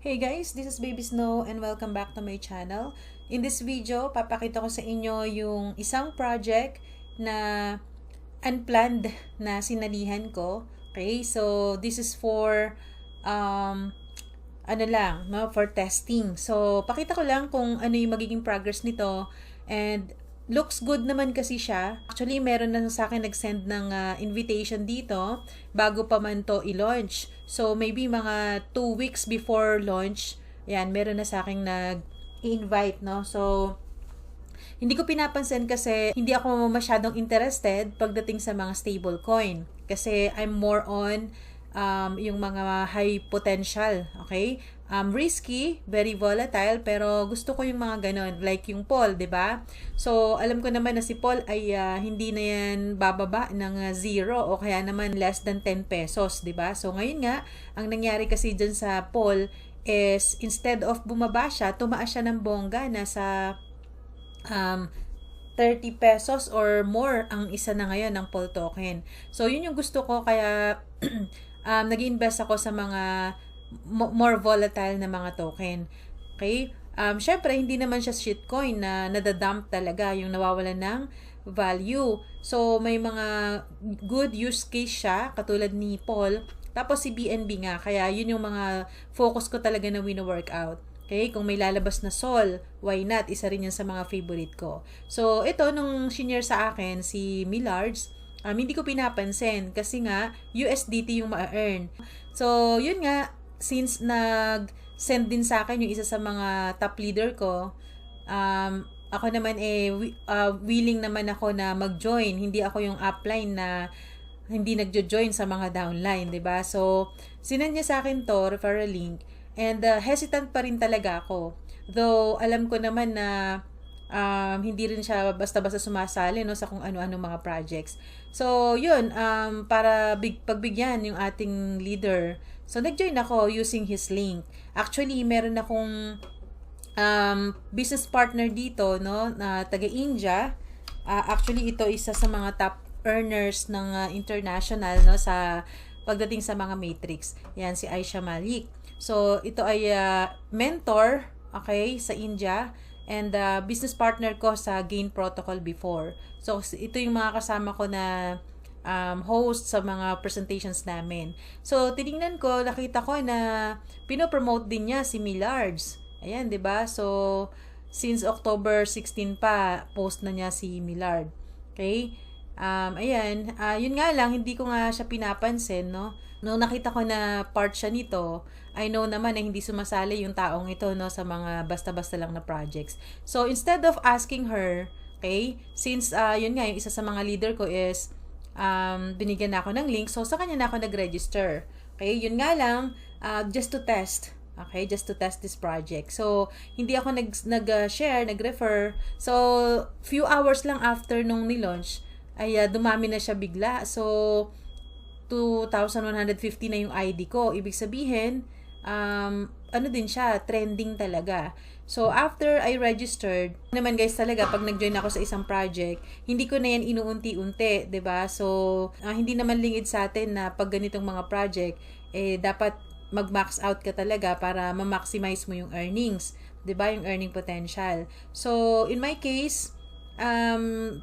Hey guys, this is Baby Snow and welcome back to my channel. In this video, papakita ko sa inyo yung isang project na unplanned na sinalihan ko. Okay, so this is for for testing. So, pakita ko lang kung ano yung magiging progress nito and looks good naman kasi siya. Actually, meron na sa akin nag-send ng invitation dito bago pa man to i-launch. So, maybe mga 2 weeks before launch, yan, meron na sa akin nag-invite, no? So, hindi ko pinapansin kasi hindi ako masyadong interested pagdating sa mga stablecoin. Kasi I'm more on yung mga high potential, okay? Risky, very volatile, pero gusto ko yung mga ganon, like yung Paul, 'di ba? So, alam ko naman na si Paul ay hindi na yan bababa ng 0 o kaya naman less than 10 pesos, 'di ba? So, ngayon nga, ang nangyari kasi dyan sa Paul is instead of bumaba siya, tumaas siya ng bongga, nasa 30 pesos or more ang isa na ngayon ng Paul token. So, yun yung gusto ko, kaya nag-invest ako sa mga more volatile na mga token. Okay? Syempre, hindi naman siya shitcoin na nadadump talaga, yung nawawalan ng value. So, may mga good use case siya, katulad ni Paul. Tapos si BNB nga, kaya yun yung mga focus ko talaga na wino-workout. Okay? Kung may lalabas na Sol, why not? Isa rin yan sa mga favorite ko. So, ito, nung senior sa akin, si Millards, hindi ko pinapansin kasi nga USDT yung ma-earn. So, yun nga, since nag-send din sa akin yung isa sa mga top leader ko, ako naman willing naman ako na mag-join. Hindi ako yung upline na hindi nagjo-join sa mga downline, 'di ba? So, sinend niya sa akin to, referral link, and hesitant pa rin talaga ako. Though, alam ko naman na hindi rin siya basta-basta sumasali, no, sa kung ano-ano mga projects. So, yun, para pagbigyan yung ating leader. So, nag-join ako using his link. Actually, meron akong business partner dito, no, na taga-India. Actually, ito isa sa mga top earners ng international, no, sa pagdating sa mga matrix. Yan, si Aisha Malik. So, ito ay mentor, okay, sa India, and business partner ko sa Gain Protocol before. So, ito yung mga kasama ko na host sa mga presentations namin. So, tinignan ko, nakita ko na pinopromote din niya si Millards. Ayan, 'di ba? So, since October 16 pa, post na niya si Millard. Okay? Ayan, yun nga lang, hindi ko nga siya pinapansin, no? Nung nakita ko na part siya nito, I know naman na hindi sumasali yung taong ito, no, sa mga basta-basta lang na projects. So, instead of asking her, okay, since yun nga, yung isa sa mga leader ko is binigyan na ako ng link, so sa kanya na ako nag-register. Okay, yun nga lang, just to test. Okay, just to test this project. So, hindi ako nag-share, nag-refer. So, few hours lang after nung ni-launch, ay dumami na siya bigla. So, 2,150 na yung ID ko. Ibig sabihin, ano din siya, trending talaga. So, after I registered, naman guys talaga, pag nag-join ako sa isang project, hindi ko na yan inuunti-unti, 'di ba? So, hindi naman lingid sa atin na pag ganitong mga project, dapat mag-max out ka talaga para ma-maximize mo yung earnings, 'di ba? Yung earning potential. So, in my case,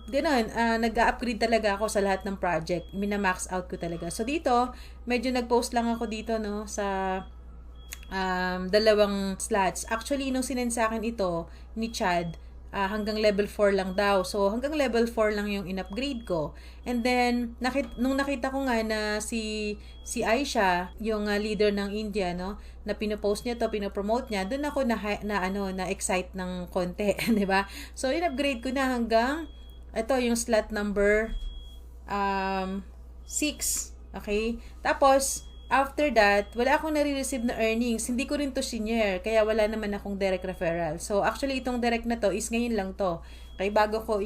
ganoon, nag-upgrade talaga ako sa lahat ng project. Mina-max out ko talaga. So, dito, medyo nag-post lang ako dito, no, sa dalawang slots. Actually, nung sinend sa akin ito ni Chad, hanggang level 4 lang daw. So, hanggang level 4 lang yung in-upgrade ko. And then, nung nakita ko nga na si Aisha, yung leader ng India, no, na pinopost niya to, pinopromote niya, doon ako na excite ng konti, 'di ba? So, in-upgrade ko na hanggang ito yung slot number 6. Okay? Tapos, after that, wala akong nare-receive na earnings. Hindi ko rin to senior, kaya wala naman akong direct referral. So, actually, itong direct na to is ngayon lang to. Okay, bago ko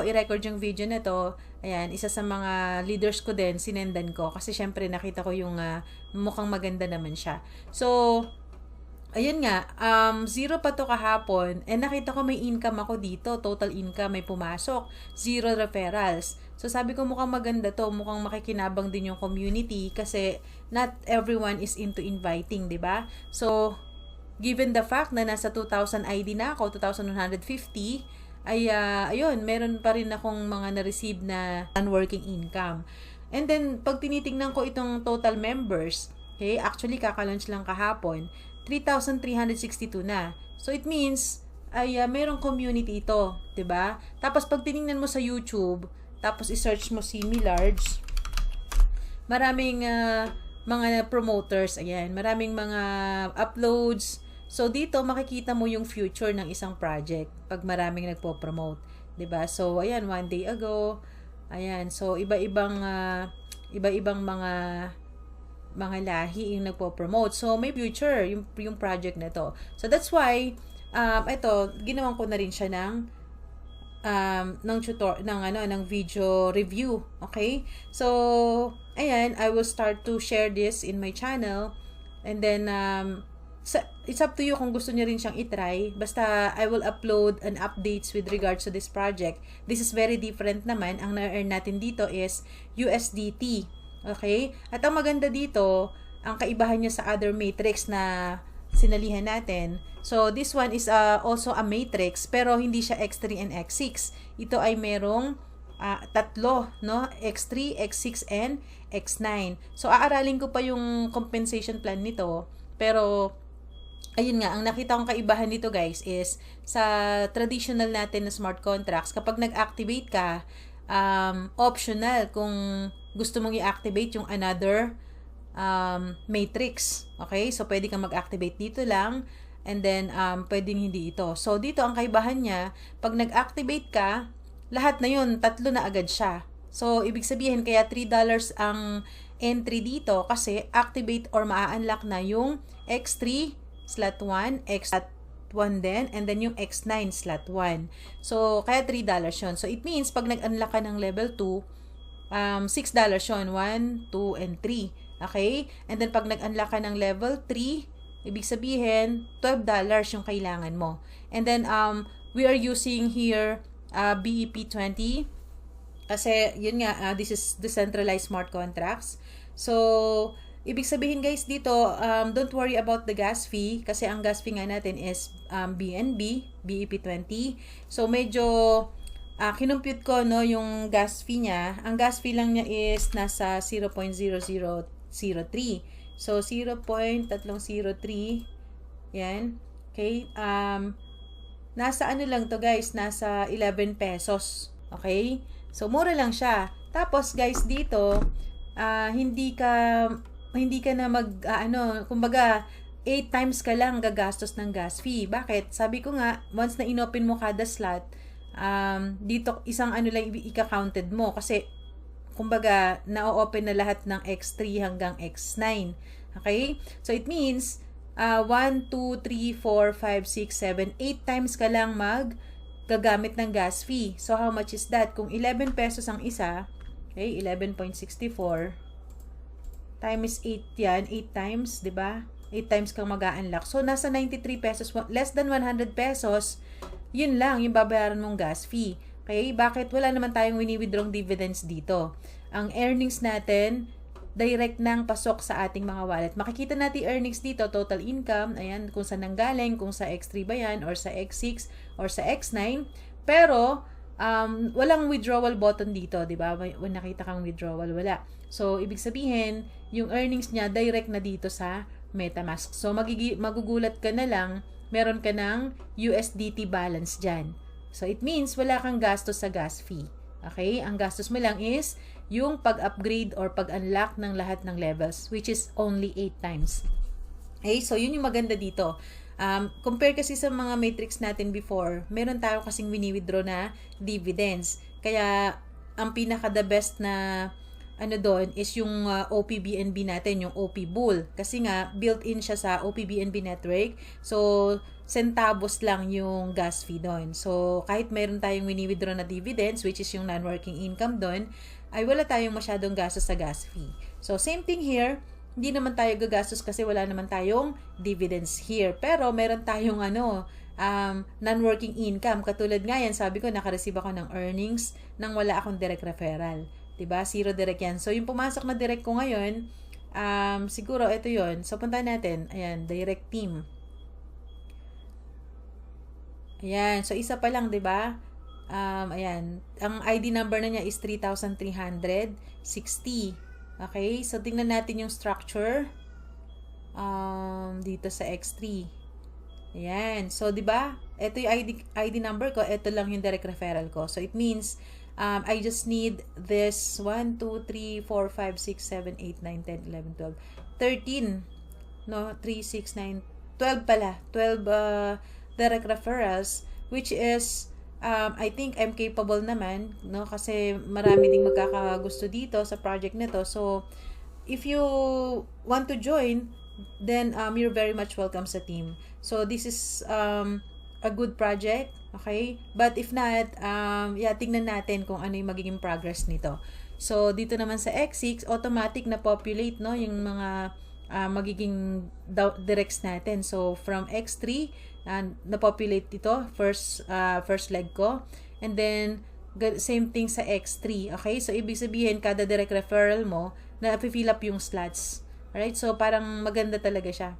i-record yung video na to, ayan, isa sa mga leaders ko din, sinendan ko. Kasi syempre, nakita ko yung mukhang maganda naman siya. So, ayun nga, zero pa to kahapon, and nakita ko may income ako dito, total income, may pumasok, zero referrals. So sabi ko mukhang maganda to, mukhang makikinabang din yung community kasi not everyone is into inviting, di ba? So, given the fact na nasa 2,000 ID na ako, 2,150, ay ayun, meron pa rin akong mga na-receive na non-working income. And then, pag tinitingnan ko itong total members, okay, actually kaka-launch lang kahapon, 3,362 na. So, it means, ay merong community ito, 'di ba? Tapos, pag tiningnan mo sa YouTube, tapos i-search mo si Millards, maraming mga promoters, ayan, maraming mga uploads. So, dito, makikita mo yung future ng isang project pag maraming nagpo-promote, 'di ba? So, ayan, one day ago, ayan, so, iba-ibang mga lahi yung nagpo-promote. So, may future yung project na to. So, that's why, ito, ginawan ko na rin siya ng video review. Okay? So, ayan, I will start to share this in my channel. And then, it's up to you kung gusto niyo rin siyang itry. Basta, I will upload an updates with regards to this project. This is very different naman. Ang na-earn natin dito is USDT. Okay? At ang maganda dito, ang kaibahan niya sa other matrix na sinalihan natin. So, this one is also a matrix, pero hindi siya X3 and X6. Ito ay merong tatlo, no? X3, X6, and X9. So, aaralin ko pa yung compensation plan nito, pero ayun nga, ang nakita kong kaibahan dito guys is sa traditional natin na smart contracts, kapag nag-activate ka, optional kung gusto mong i-activate yung another matrix. Okay? So, pwede kang mag-activate dito lang, and then, pwedeng hindi ito. So, dito ang kaibahan niya, pag nag-activate ka, lahat na yun, tatlo na agad siya. So, ibig sabihin, kaya $3 ang entry dito kasi activate or maa-unlock na yung X3 slot 1, X slot 1 din, and then yung X9 slot 1. So, kaya $3 yun. So, it means, pag nag-unlock ka ng level 2, $6 yun. 1, 2, and 3. Okay? And then, pag nag-unlock ka ng level 3, ibig sabihin, $12 yung kailangan mo. And then, we are using here BEP20 kasi, yun nga, this is decentralized smart contracts. So, ibig sabihin guys dito, don't worry about the gas fee kasi ang gas fee nga natin is BNB, BEP20. So, medyo kinumpute ko no yung gas fee niya. Ang gas fee lang niya is nasa 0.0003. So 0.303 yan. Okay? Nasa ano lang to guys, nasa 11 pesos. Okay? So mura lang siya. Tapos guys dito, hindi ka na kumbaga 8 times ka lang gagastos ng gas fee. Bakit? Sabi ko nga, once na inopen mo kada slot, dito isang ano lang ika-counted mo kasi kumbaga na-open na lahat ng X3 hanggang X9. Okay? So it means 1, 2, 3, 4, 5, 6, 7, 8 times ka lang gagamit ng gas fee. So how much is that? Kung 11 pesos ang isa, okay, 11.64 times 8 yan, 8 times, 'di ba? 8 times kang mag-a-unlock. So nasa 93 pesos, less than 100 pesos. Yun lang yung babayaran mong gas fee. Okay? Bakit? Wala naman tayong wini-withdrawing dividends dito. Ang earnings natin, direct nang pasok sa ating mga wallet. Makikita natin earnings dito, total income, ayan, kung saan nanggaling, kung sa X3 ba yan, or sa X6, or sa X9. Pero, walang withdrawal button dito, di ba? When nakita kang withdrawal, wala. So, ibig sabihin, yung earnings niya, direct na dito sa MetaMask. So, magugulat ka na lang, meron ka ng USDT balance dyan. So, it means wala kang gastos sa gas fee. Okay? Ang gastos mo lang is yung pag-upgrade or pag-unlock ng lahat ng levels, which is only 8 times. Okay? So, yun yung maganda dito. Compare kasi sa mga matrix natin before, meron tayo kasing wini-withdraw na dividends. Kaya, ang pinaka-the best na ano doon is yung OPBNB natin, yung OP Bull. Kasi nga, built-in siya sa OPBNB network. So, centavos lang yung gas fee doon. So, kahit meron tayong wini-withdraw na dividends, which is yung non-working income doon, ay wala tayong masyadong gastos sa gas fee. So, same thing here, hindi naman tayo gagastos kasi wala naman tayong dividends here. Pero meron tayong non-working income. Katulad nga yan, sabi ko, nakareceive ako ng earnings nang wala akong direct referral. Diba? Zero direct yan. So, yung pumasok na direct ko ngayon, siguro, ito yon. So, punta natin. Ayan, direct team. Ayan. So, isa pa lang, diba? Ayan. Ang ID number na niya is 3,360. Okay? So, tingnan natin yung structure dito sa X3. Ayan. So, di ba? Ito yung ID number ko. Ito lang yung direct referral ko. So, it means, I just need this 1, 2, 3, 4, 5, 6, 7, 8, 9, 10, 11, 12, 13. No? 3, 6, 9, 12 pala. 12 direct referrals, which is, I think I'm capable naman, no? Kasi marami ding magkakagusto dito sa project nito. So, if you want to join, then you're very much welcome sa team. So, this is a good project, okay? But if not, tingnan natin kung ano yung magiging progress nito. So, dito naman sa X6, automatic na populate, no? Yung mga magiging directs natin. So, from X3, na-populate dito, first leg ko. And then, same thing sa X3, okay? So, ibig sabihin, kada direct referral mo, na-fill up yung slots. Alright? So, parang maganda talaga siya.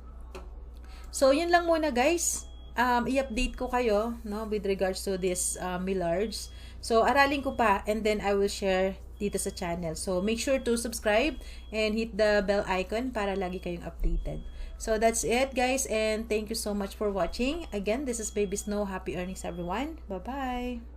So, yun lang muna, guys. I-update ko kayo, no, with regards to this Millards. So, aralin ko pa, and then I will share dito sa channel. So, make sure to subscribe and hit the bell icon para lagi kayong updated. So, that's it, guys, and thank you so much for watching. Again, this is Baby Snow. Happy earnings, everyone. Bye-bye!